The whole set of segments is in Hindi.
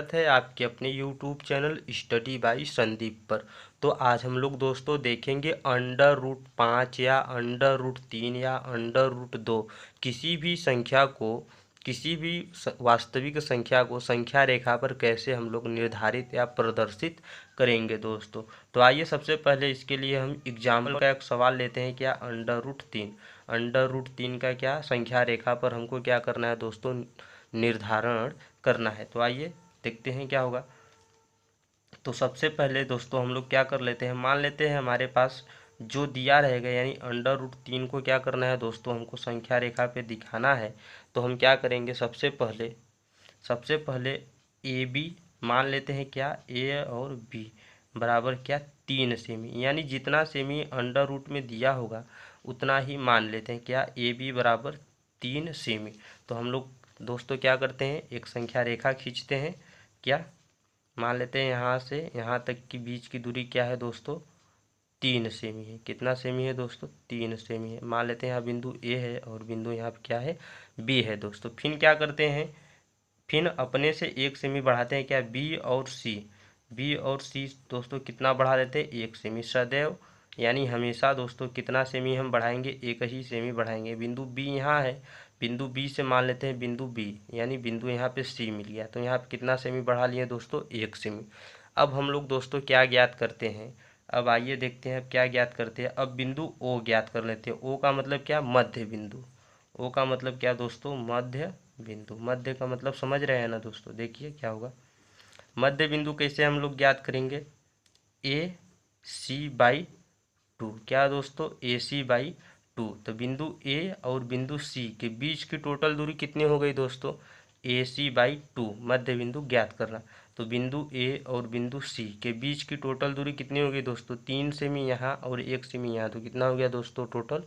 स्वागत है आपके अपने YouTube channel study bye Sandeep पर। तो आज हम लोग दोस्तों देखेंगे √5 या √3 या √2 किसी भी संख्या को, किसी भी वास्तविक संख्या को संख्या रेखा पर कैसे हम लोग निर्धारित या प्रदर्शित करेंगे दोस्तों। तो आइए सबसे पहले इसके लिए हम एग्जाम्पल का एक सवाल लेते हैं। क्या √3 का क्या संख्या रेखा पर हमको क्या करना है दोस्तों, निर्धारण करना है। तो आइए देखते हैं क्या होगा। तो सबसे पहले दोस्तों हम लोग क्या कर लेते हैं, मान लेते हैं हमारे पास जो दिया रहेगा, यानी √3 को क्या करना है दोस्तों, हमको संख्या रेखा पे दिखाना है। तो हम क्या करेंगे, सबसे पहले ए बी मान लेते हैं। क्या ए और बी बराबर क्या 3 सेमी, यानी जितना सेमी अंडर रूट में दिया होगा उतना ही मान लेते हैं। क्या ए बी बराबर 3 सेमी। तो हम लोग दोस्तों क्या करते हैं, एक संख्या रेखा खींचते हैं। क्या मान लेते हैं यहाँ से यहाँ तक की बीच की दूरी क्या है दोस्तों, 3 सेमी है। कितना सेमी है दोस्तों, 3 सेमी है। मान लेते हैं यहाँ बिंदु ए है और बिंदु यहाँ पे क्या है, बी है दोस्तों। फिर क्या करते हैं, फिर अपने से 1 सेमी बढ़ाते हैं। क्या बी और सी दोस्तों कितना बढ़ा देते हैं, 1 सेमी सदैव, यानी हमेशा दोस्तों कितना सेमी हम बढ़ाएंगे, 1 ही सेमी बढ़ाएंगे। बिंदु बी यहाँ है, बिंदु बी से मान लेते हैं बिंदु बी, यानी बिंदु यहाँ पे सी मिल गया। तो यहाँ पे कितना सेमी बढ़ा लिए दोस्तों, 1 सेमी। अब हम लोग दोस्तों क्या ज्ञात करते हैं, अब आइए देखते हैं अब क्या ज्ञात करते हैं। अब बिंदु ओ ज्ञात कर लेते हैं। ओ का मतलब क्या, मध्य बिंदु। ओ का मतलब क्या दोस्तों, मध्य बिंदु। मध्य का मतलब समझ रहे हैं ना दोस्तों। देखिए क्या होगा, मध्य बिंदु कैसे हम लोग ज्ञात करेंगे, ए सी बाई 2। क्या दोस्तों, ए सी बाई 2। तो बिंदु ए और बिंदु सी के बीच की टोटल दूरी कितनी हो गई दोस्तों, ए सी बाई 2। मध्य बिंदु ज्ञात करना। तो बिंदु ए और बिंदु सी के बीच की टोटल दूरी कितनी हो गई दोस्तों, 3 सेमी यहाँ और 1 सेमी यहाँ। तो कितना हो गया दोस्तों, टोटल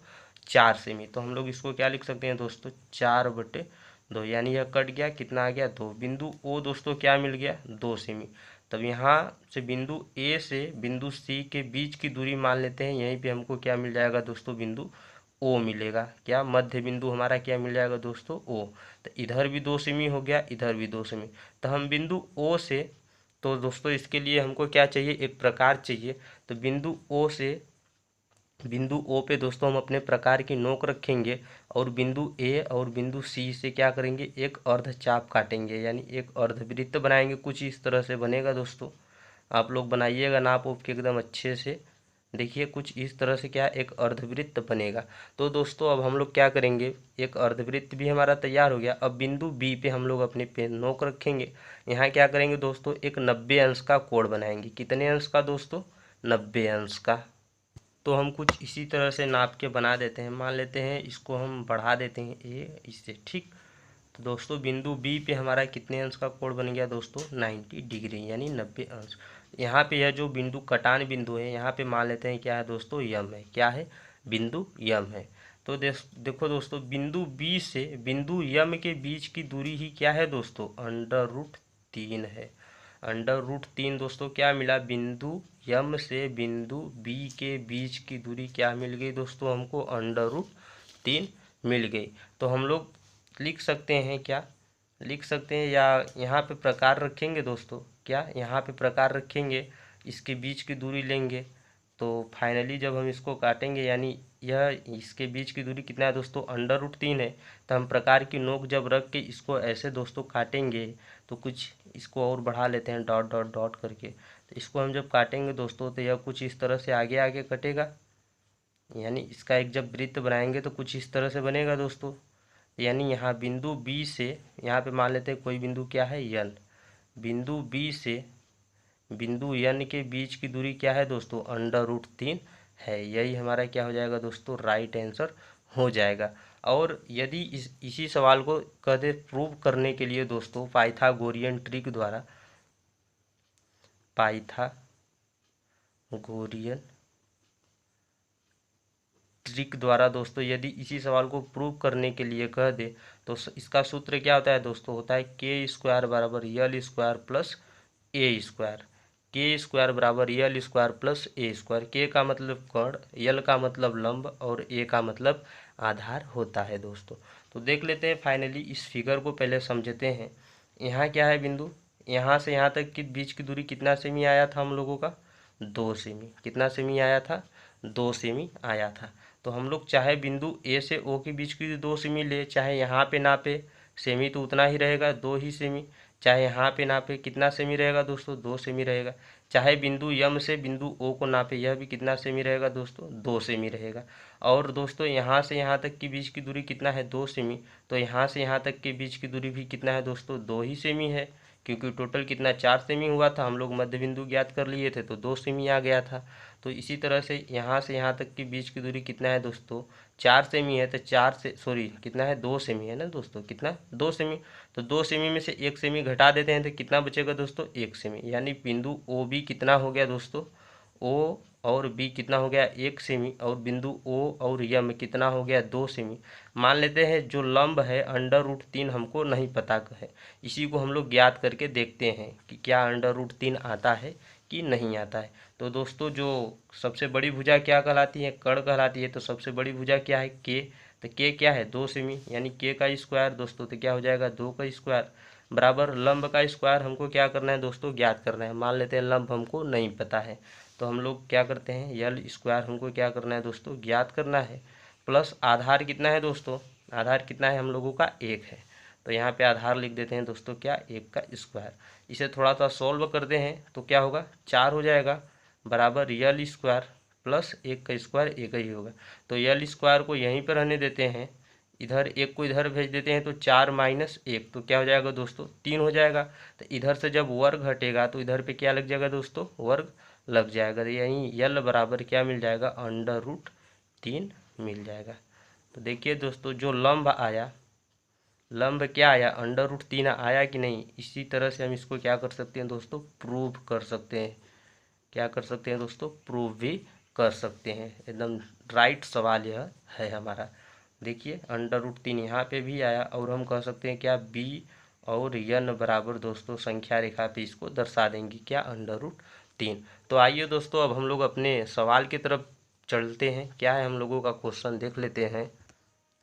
4 सेमी। तो हम लोग इसको क्या लिख सकते हैं दोस्तों, 4/2, यानी यह कट गया, कितना आ गया 2। बिंदु ओ दोस्तों क्या मिल गया, 2 सेमी। तब यहाँ से बिंदु ए से बिंदु सी के बीच की दूरी मान लेते हैं। यहीं पे हमको क्या मिल जाएगा दोस्तों, बिंदु ओ मिलेगा। क्या मध्य बिंदु हमारा क्या मिल जाएगा दोस्तों, ओ। तो इधर भी 2 सेमी हो गया, इधर भी 2 सेमी। तो हम बिंदु ओ से, तो दोस्तों इसके लिए हमको क्या चाहिए, एक प्रकार चाहिए। तो बिंदु ओ पे दोस्तों हम अपने प्रकार की नोक रखेंगे और बिंदु ए और बिंदु सी से क्या करेंगे, एक अर्धचाप काटेंगे, यानी एक अर्धवृत्त बनाएंगे। कुछ इस तरह से बनेगा दोस्तों, आप लोग बनाइएगा नाप उप के एकदम अच्छे से। देखिए कुछ इस तरह से क्या एक अर्धवृत्त बनेगा। तो दोस्तों अब हम लोग क्या करेंगे, एक अर्धवृत्त भी हमारा तैयार हो गया। अब बिंदु बी पे हम लोग अपने पे नोक रखेंगे। यहाँ क्या करेंगे दोस्तों, एक 90 अंश का कोण बनाएंगे। कितने अंश का दोस्तों, 90 अंश का। तो हम कुछ इसी तरह से नाप के बना देते हैं। मान लेते हैं इसको हम बढ़ा देते हैं ए इससे, ठीक। तो दोस्तों बिंदु बी पे हमारा कितने अंश का कोण बन गया दोस्तों, 90 डिग्री, यानी 90 अंश। यहाँ पे यह जो बिंदु कटान बिंदु है, यहाँ पे मान लेते हैं क्या है दोस्तों, यम है। क्या है, बिंदु यम है। तो देखो दोस्तों, बिंदु बी से बिंदु यम के बीच की दूरी ही क्या है दोस्तों, √3 है। √3 दोस्तों क्या मिला, बिंदु यम से बिंदु बी के बीच की दूरी क्या मिल गई दोस्तों, हमको √3 मिल गई। तो हम लोग लिख सकते हैं, क्या लिख सकते हैं, या यहाँ पे प्रकार रखेंगे दोस्तों। क्या यहाँ पे प्रकार रखेंगे, इसके बीच की दूरी लेंगे। तो फाइनली जब हम इसको काटेंगे, यानी यह इसके बीच की दूरी कितना है दोस्तों, √3 है। तो हम प्रकार की नोक जब रख के इसको ऐसे दोस्तों काटेंगे, तो कुछ इसको और बढ़ा लेते हैं डॉट डॉट डॉट करके। तो इसको हम जब काटेंगे दोस्तों, तो यह कुछ इस तरह से आगे आगे कटेगा, यानी इसका एक जब वृत्त बनाएंगे तो कुछ इस तरह से बनेगा दोस्तों। यानी यहाँ बिंदु बी से, यहाँ पे मान लेते हैं कोई बिंदु क्या है, यन। बिंदु बी से बिंदु यन के बीच की दूरी क्या है दोस्तों, √3 है। यही हमारा क्या हो जाएगा दोस्तों, राइट आंसर हो जाएगा। और यदि इसी सवाल को कदे प्रूव करने के लिए दोस्तों पाइथागोरियन ट्रिक द्वारा दोस्तों यदि इसी सवाल को प्रूव करने के लिए कह दे, तो इसका सूत्र क्या होता है दोस्तों, होता है k² बराबर l² प्लस a²। k² बराबर l² प्लस a²। k का मतलब कर्ण, l का मतलब लंब और a का मतलब आधार होता है दोस्तों। तो देख लेते हैं फाइनली इस फिगर को पहले समझते हैं। यहाँ क्या है बिंदु, यहाँ से यहाँ तक की बीच की दूरी कितना सेमी आया था हम लोगों का? 2 सेमी। कितना सेमी आया था? 2 सेमी आया था। तो हम लोग चाहे बिंदु ए से ओ के बीच की 2 सेमी ले, चाहे यहाँ पे नापे, सेमी तो उतना ही रहेगा, 2 ही सेमी। चाहे यहाँ पे नापे, कितना सेमी रहेगा दोस्तों? 2 सेमी रहेगा। चाहे बिंदु यम से बिंदु ओ को नापे, यह भी कितना सेमी रहेगा दोस्तों? 2 सेमी रहेगा। और दोस्तों यहाँ से यहाँ तक की बीच की दूरी कितना है? 2 सेमी। तो यहाँ से यहाँ तक के बीच की दूरी भी कितना है दोस्तों? 2 ही सेमी है, क्योंकि टोटल कितना 4 सेमी हुआ था। हम लोग मध्य बिंदु ज्ञात कर लिए थे तो 2 सेमी आ गया था। तो इसी तरह से यहाँ तक की बीच की दूरी कितना है दोस्तों? 4 सेमी है। तो 4 से सॉरी कितना है? 2 सेमी है ना दोस्तों। कितना? 2 सेमी। तो 2 सेमी में से 1 सेमी घटा देते हैं तो कितना बचेगा दोस्तों? 1 सेमी। यानी बिंदु ओ बी कितना हो गया दोस्तों? ओ और बी कितना हो गया? 1 सेमी। और बिंदु ओ और यम कितना हो गया? 2 सेमी। मान लेते हैं जो लंब है √3 हमको नहीं पता है, इसी को हम लोग ज्ञात करके देखते हैं कि क्या √3 आता है कि नहीं आता है। तो दोस्तों जो सबसे बड़ी भुजा क्या कहलाती है? कर्ण कहलाती है। तो सबसे बड़ी भुजा क्या है? के। तो के क्या है? 2 सेमी। यानी के का स्क्वायर दोस्तों तो क्या हो जाएगा? 2 का स्क्वायर बराबर लंब का स्क्वायर हमको क्या करना है दोस्तों? ज्ञात करना है। मान लेते हैं लंब हमको नहीं पता है, तो हम लोग क्या करते हैं? यल स्क्वायर हमको क्या करना है दोस्तों? ज्ञात करना है। प्लस आधार कितना है दोस्तों? आधार कितना है हम लोगों का? 1 है। तो यहाँ पे आधार लिख देते हैं दोस्तों क्या? 1 का स्क्वायर। इसे थोड़ा सा सॉल्व करते हैं तो क्या होगा? 4 हो जाएगा बराबर यल स्क्वायर प्लस 1 का स्क्वायर 1 ही होगा। तो यल स्क्वायर को यहीं पर रहने देते हैं, इधर 1 को इधर भेज देते हैं, तो 4 - 1 तो क्या हो जाएगा दोस्तों? 3 हो जाएगा। तो इधर से जब वर्ग हटेगा तो इधर पे क्या लग जाएगा दोस्तों? वर्ग लग जाएगा। तो यहीं यल बराबर क्या मिल जाएगा? √3 मिल जाएगा। तो देखिए दोस्तों जो लंब आया, लंब क्या आया? √3 आया कि नहीं? इसी तरह से हम इसको क्या कर सकते हैं दोस्तों? प्रूव कर सकते हैं। क्या कर सकते हैं दोस्तों? प्रूव भी कर सकते हैं। एकदम राइट सवाल यह है हमारा। देखिए √3 यहाँ पे भी आया, और हम कह सकते हैं क्या? बी और यन बराबर दोस्तों संख्या रेखा पे इसको दर्शा देंगे क्या? √3। तो आइए दोस्तों अब हम लोग अपने सवाल की तरफ चलते हैं। क्या है हम लोगों का क्वेश्चन देख लेते हैं।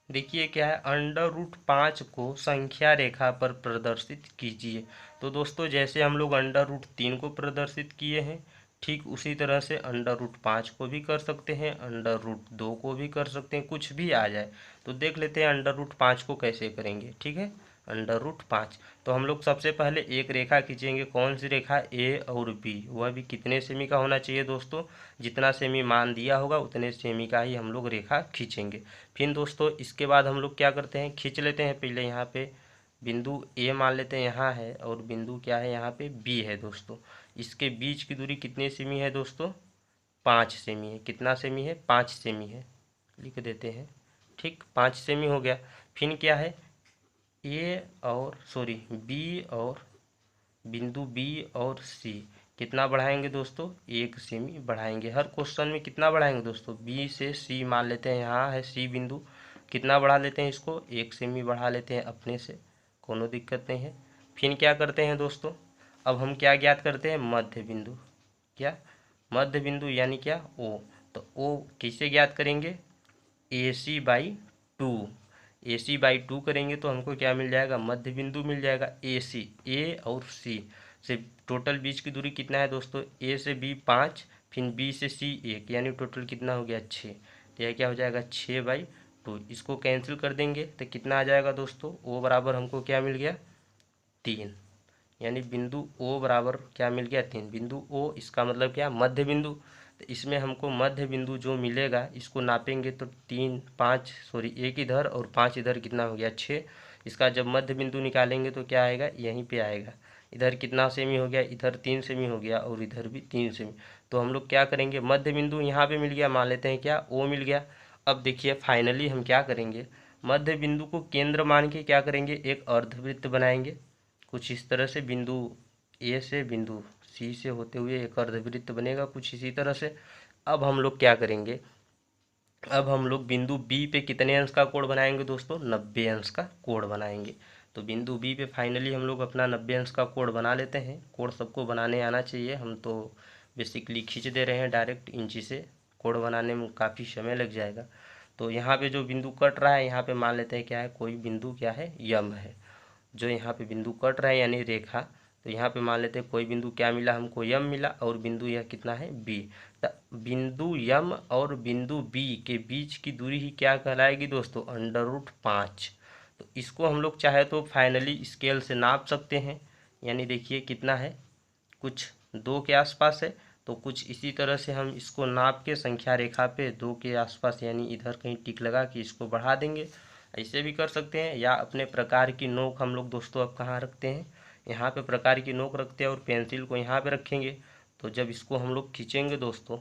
देखिए क्या है? √5 को संख्या रेखा पर प्रदर्शित कीजिए। तो दोस्तों जैसे हम लोग √3 को प्रदर्शित किए हैं, ठीक उसी तरह से √5 को भी कर सकते हैं, √2 को भी कर सकते हैं, कुछ भी आ जाए। तो देख लेते हैं √5 को कैसे करेंगे। ठीक है, √5। तो हम लोग सबसे पहले एक रेखा खींचेंगे। कौन सी रेखा? ए और बी। वह भी कितने सेमी का होना चाहिए दोस्तों? जितना सेमी मान दिया होगा उतने सेमी का ही हम लोग रेखा खींचेंगे। फिर दोस्तों इसके बाद हम लोग क्या करते हैं? खींच लेते हैं पहले यहाँ पे बिंदु ए मान लेते हैं यहाँ है, और बिंदु क्या है यहाँ पे? बी है दोस्तों। इसके बीच की दूरी कितने सेमी है दोस्तों? 5 सेमी है। कितना सेमी है? 5 सेमी है। लिख देते हैं। ठीक, 5 सेमी हो गया। फिर क्या है? बी और बिंदु बी और सी कितना बढ़ाएंगे दोस्तों? 1 सेमी बढ़ाएंगे। हर क्वेश्चन में कितना बढ़ाएंगे दोस्तों? बी से सी मान लेते हैं, यहाँ है सी बिंदु, कितना बढ़ा लेते हैं इसको? 1 सेमी बढ़ा लेते हैं अपने से, कोनो दिक्कत नहीं है। फिर क्या करते हैं दोस्तों? अब हम क्या ज्ञात करते हैं? मध्य बिंदु। क्या? मध्य बिंदु यानी क्या? ओ। तो ओ कैसे ज्ञात करेंगे? AC/2। AC/2 करेंगे तो हमको क्या मिल जाएगा? मध्य बिंदु मिल जाएगा। AC, ए और सी से टोटल बीच की दूरी कितना है दोस्तों? ए से बी 5, फिर बी से सी 1, यानी टोटल कितना हो गया? 6। तो यह क्या हो जाएगा? 6/2। इसको कैंसिल कर देंगे तो कितना आ जाएगा दोस्तों? ओ बराबर हमको क्या मिल गया? 3। यानी बिंदु ओ बराबर क्या मिल गया? 3। बिंदु ओ इसका मतलब क्या? मध्य बिंदु। तो इसमें हमको मध्य बिंदु जो मिलेगा इसको नापेंगे तो 1 इधर और 5 इधर, कितना हो गया? 6। इसका जब मध्य बिंदु निकालेंगे तो क्या आएगा? यहीं पे आएगा। इधर कितना सेमी हो गया? इधर 3 सेमी हो गया, और इधर भी 3 सेमी। तो हम लोग क्या करेंगे? मध्य बिंदु यहाँ पे मिल गया, मान लेते हैं क्या? ओ मिल गया। अब देखिए फाइनली हम क्या करेंगे? मध्य बिंदु को केंद्र मान के क्या करेंगे? एक अर्धवृत्त बनाएंगे। कुछ इस तरह से बिंदु ए से बिंदु सी से होते हुए एक अर्धवृत्त बनेगा, कुछ इसी तरह से। अब हम लोग क्या करेंगे? अब हम लोग बिंदु बी पे कितने अंश का कोण बनाएंगे दोस्तों? 90 अंश का कोण बनाएंगे। तो बिंदु बी पे फाइनली हम लोग अपना 90 अंश का कोण बना लेते हैं। कोण सबको बनाने आना चाहिए, हम तो बेसिकली खींच दे रहे हैं डायरेक्ट इंची से। कोण बनाने में काफ़ी समय लग जाएगा। तो यहाँ पे जो बिंदु कट रहा है, यहाँ पे मान लेते हैं क्या है? कोई बिंदु क्या है? यम है। जो यहाँ पे बिंदु कट रहा है यानी रेखा, तो यहाँ पे मान लेते हैं कोई बिंदु क्या मिला हमको, यम मिला, और बिंदु यह कितना है, बी। तो बिंदु यम और बिंदु बी के बीच की दूरी ही क्या कहलाएगी दोस्तों, √5। तो इसको हम लोग चाहे तो फाइनली स्केल से नाप सकते हैं, यानी देखिए कितना है, कुछ 2 के आसपास है। तो कुछ इसी तरह से हम इसको नाप के संख्या रेखा पे 2 के आसपास, यानी इधर कहीं टिक लगा के इसको बढ़ा देंगे। ऐसे भी कर सकते हैं, या अपने प्रकार की नोक हम लोग दोस्तों अब कहाँ रखते हैं, यहाँ पे प्रकार की नोक रखते हैं और पेंसिल को यहाँ पे रखेंगे। तो जब इसको हम लोग खींचेंगे दोस्तों,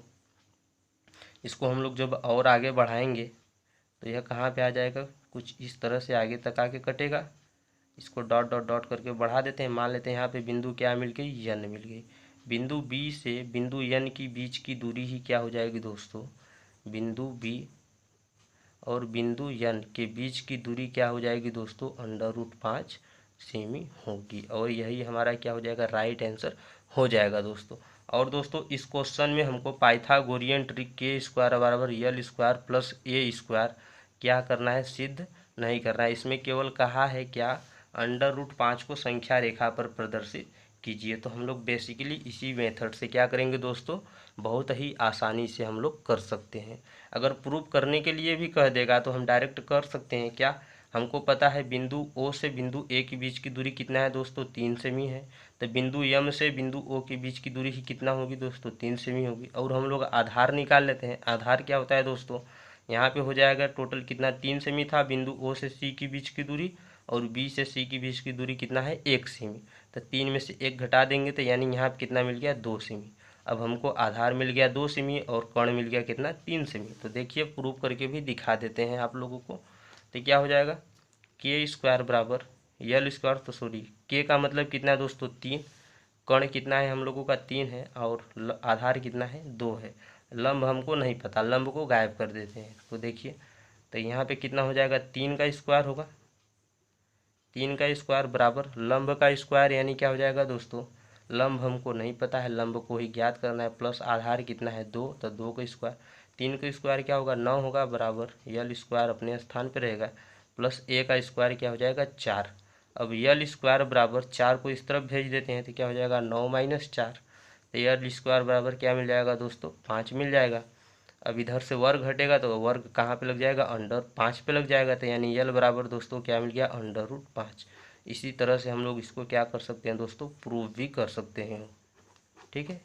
इसको हम लोग जब और आगे बढ़ाएंगे तो यह कहाँ पे आ जाएगा, कुछ इस तरह से आगे तक आके कटेगा। इसको डॉट डॉट डॉट करके बढ़ा देते हैं। मान लेते हैं यहाँ पे बिंदु क्या मिल गई, यन मिल गई। बिंदु बी से बिंदु यन की बीच की दूरी ही क्या हो जाएगी दोस्तों, बिंदु बी और बिंदु यन के बीच की दूरी क्या हो जाएगी दोस्तों, √5 सेमी होगी। और यही हमारा क्या हो जाएगा, राइट आंसर हो जाएगा दोस्तों। और दोस्तों इस क्वेश्चन में हमको पाइथागोरियन ट्रिक के स्क्वायर बराबर यल स्क्वायर प्लस ए स्क्वायर क्या करना है, सिद्ध नहीं करना है। इसमें केवल कहा है क्या, √5 को संख्या रेखा पर प्रदर्शित कीजिए। तो हम लोग बेसिकली इसी मेथड से क्या करेंगे दोस्तों, बहुत ही आसानी से हम लोग कर सकते हैं। अगर प्रूफ करने के लिए भी कह देगा तो हम डायरेक्ट कर सकते हैं। क्या हमको पता है बिंदु ओ से बिंदु ए के बीच की दूरी कितना है दोस्तों, 3 सेमी है। तो बिंदु यम से बिंदु ओ के बीच की दूरी ही कितना होगी दोस्तों, 3 सेमी होगी। और हम लोग आधार निकाल लेते हैं। आधार क्या होता है दोस्तों, यहाँ पे हो जाएगा टोटल कितना, 3 सेमी था बिंदु ओ से सी के बीच की दूरी, और बी से सी के बीच की दूरी कितना है, 1 सेमी। तो 3 में से 1 घटा देंगे तो यानी यहाँ पे कितना मिल गया, 2 सेमी। अब हमको आधार मिल गया 2 सेमी और कर्ण मिल गया कितना, 3 सेमी। तो देखिए प्रूफ करके भी दिखा देते हैं आप लोगों को। तो क्या हो जाएगा, के स्क्वायर बराबर यल स्क्वायर, तो सॉरी के का मतलब कितना है दोस्तों, 3। कर्ण कितना है हम लोगों का, 3 है, और आधार कितना है, 2 है। लंब हमको नहीं पता, लंब को गायब कर देते हैं। तो देखिए, तो यहाँ पे कितना हो जाएगा, 3 का स्क्वायर होगा। 3 का स्क्वायर बराबर लंब का स्क्वायर, यानी क्या हो जाएगा दोस्तों, लंब हमको नहीं पता है, लंब को ही ज्ञात करना है। प्लस आधार कितना है, 2, तो 2 का स्क्वायर, 3 का स्क्वायर क्या होगा, 9 होगा, बराबर यल स्क्वायर अपने स्थान पर रहेगा, प्लस ए का स्क्वायर क्या हो जाएगा, 4। अब यल स्क्वायर बराबर 4 को इस तरफ भेज देते हैं तो क्या हो जाएगा, 9 - 4। तो यल स्क्वायर बराबर क्या मिल जाएगा दोस्तों, 5 मिल जाएगा। अब इधर से वर्ग घटेगा तो वर्ग कहाँ पे लग जाएगा, √5 पे लग जाएगा। तो यानी यल बराबर दोस्तों क्या मिल गया, √5। इसी तरह से हम लोग इसको क्या कर सकते हैं दोस्तों, प्रूव भी कर सकते हैं। ठीक है,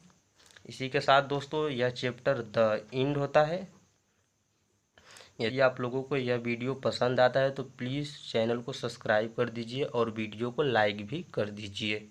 इसी के साथ दोस्तों यह चैप्टर द एंड होता है। यदि आप लोगों को यह वीडियो पसंद आता है तो प्लीज़ चैनल को सब्सक्राइब कर दीजिए और वीडियो को लाइक भी कर दीजिए।